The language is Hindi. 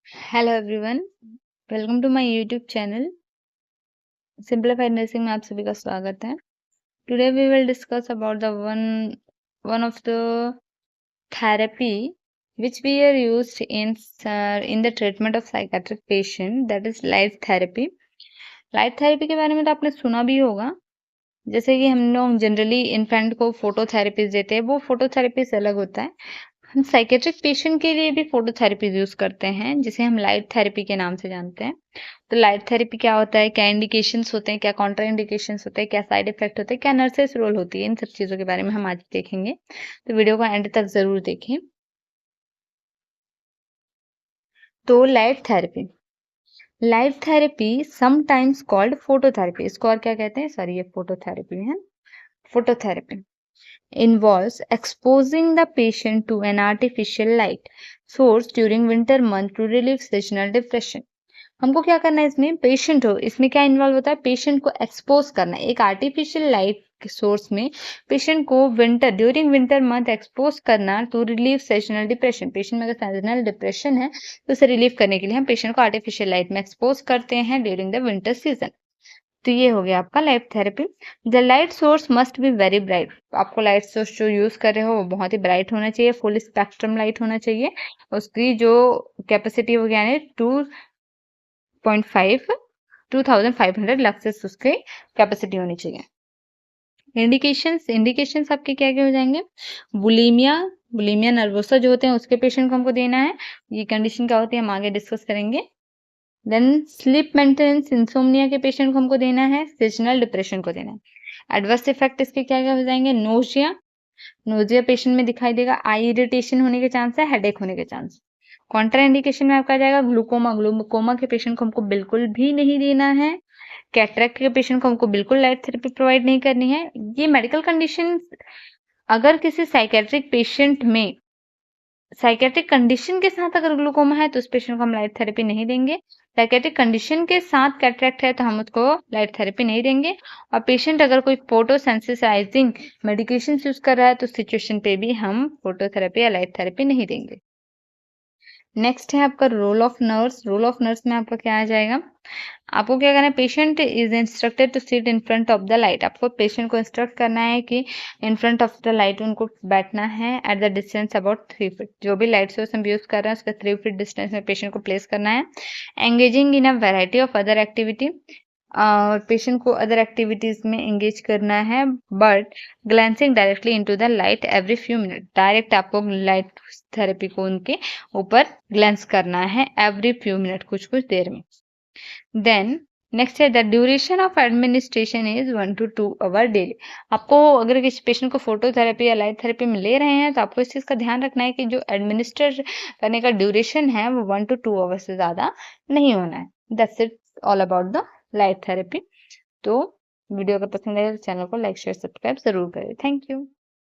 Hello everyone, welcome to my YouTube channel simplified nursing में आप सभी का स्वागत है। Today we will discuss about the one of the therapy which we are used in the treatment of psychiatric patient, that is light therapy। Light therapy के बारे में तो आपने सुना भी होगा। जैसे कि हम लोग जनरली इन्फेंट को फोटोथेरेपी देते हैं, वो फोटोथेरेपी से अलग होता है। हम साइकेट्रिक पेशेंट के लिए भी फोटोथेरेपी यूज करते हैं, जिसे हम लाइट थेरेपी के नाम से जानते हैं। तो लाइट थेरेपी क्या होता है, क्या इंडिकेशंस होते हैं, क्या कॉन्ट्रा इंडिकेशंस होते हैं, क्या साइड इफेक्ट होते हैं, क्या नर्सेस रोल होती है, इन सब चीजों के बारे में हम आज देखेंगे। तो वीडियो को एंड तक जरूर देखें। तो light therapy sometimes called phototherapy, इसको और क्या कहते हैं, सॉरी ये फोटोथेरेपी है। Phototherapy involves exposing the patient to an artificial light source during winter month to relieve seasonal depression। हमको क्या करना है, इसमें पेशेंट हो, इसमें क्या इन्वॉल्व होता है, पेशेंट को एक्सपोज करना है एक आर्टिफिशियल लाइट सोर्स में। पेशेंट को ड्यूरिंग विंटर मंथ एक्सपोज करना to relieve seasonal depression. Patient में अगर सेशनल डिप्रेशन है तो उसे रिलीव करने के लिए हम पेशेंट को आर्टिफिशियल लाइट में एक्सपोज करते हैं ड्यूरिंग द विंटर सीजन। तो ये हो गया आपका light therapy. The light source must be very bright. आपको लाइट सोर्स जो यूज कर रहे हो वो बहुत ही ब्राइट होना चाहिए, फुल स्पेक्ट्रम लाइट होना चाहिए। उसकी जो कैपेसिटी हो गया है 2500 लक्सेस उसकी कैपेसिटी होनी चाहिए। इंडिकेशंस आपके क्या क्या हो जाएंगे, बुलीमिया नर्वोसा जो होते हैं उसके पेशेंट को हमको देना है। ये कंडीशन क्या होती है हम आगे डिस्कस करेंगे। देन स्लीप मेंटेनेंस इंसोम्निया के पेशेंट को हमको देना है, सीजनल डिप्रेशन को देना है। एडवर्स इफेक्ट इसके क्या क्या हो जाएंगे, नोजिया पेशेंट में दिखाई देगा, आई इरिटेशन होने के चांस है, हेडेक होने के चांस। कॉन्ट्रा इंडिकेशन में आपका जाएगा ग्लूकोमा के पेशेंट को हमको बिल्कुल भी नहीं देना है। कैटरेक्ट के पेशेंट को हमको बिल्कुल लाइट थेरेपी प्रोवाइड नहीं करनी है। ये मेडिकल कंडीशन अगर किसी साइकेट्रिक पेशेंट में साइकेट्रिक कंडीशन के साथ अगर ग्लूकोमा है तो उस पेशेंट को हम लाइट थेरेपी नहीं देंगे। साइकेट्रिक कंडीशन के साथ कैटरेक्ट है तो हम उसको लाइट थेरेपी नहीं देंगे। और पेशेंट अगर कोई फोटो सेंसिटाइजिंग मेडिकेशन यूज कर रहा है तो सिचुएशन पे भी हम फोटोथेरेपी या लाइट थेरेपी नहीं देंगे। नेक्स्ट है आपका role of nurse. Role of nurse में आपका क्या आ जाएगा, आपको क्या करना है, patient is instructed to sit in front of the light. आपको पेशेंट को इंस्ट्रक्ट करना है कि in front of the light उनको बैठना है at the distance about 3 feet. जो भी लाइट सोर्स हम यूज कर रहे हैं उसका 3 फीट डिस्टेंस में पेशेंट को प्लेस करना है। Engaging in a variety of other activity, patient को अदर एक्टिविटीज में एंगेज करना है, but glancing directly into the light every few minute. Direct आपको लाइट थेरेपी को उनके ऊपर ग्लैंस करना है एवरी फ्यू मिनट, कुछ कुछ देर में। देन नेक्स्ट है the duration of administration is 1 to 2 hour daily. आपको अगर किसी पेशेंट को फोटोथेरेपी या लाइट थेरेपी में ले रहे हैं तो आपको इस चीज का ध्यान रखना है कि जो एडमिनिस्टर करने का ड्यूरेशन है वो 1 to 2 आवर से ज्यादा नहीं होना है। That's it all about the light therapy. तो वीडियो अगर पसंद आए तो चैनल को लाइक शेयर सब्सक्राइब जरूर करें। Thank you.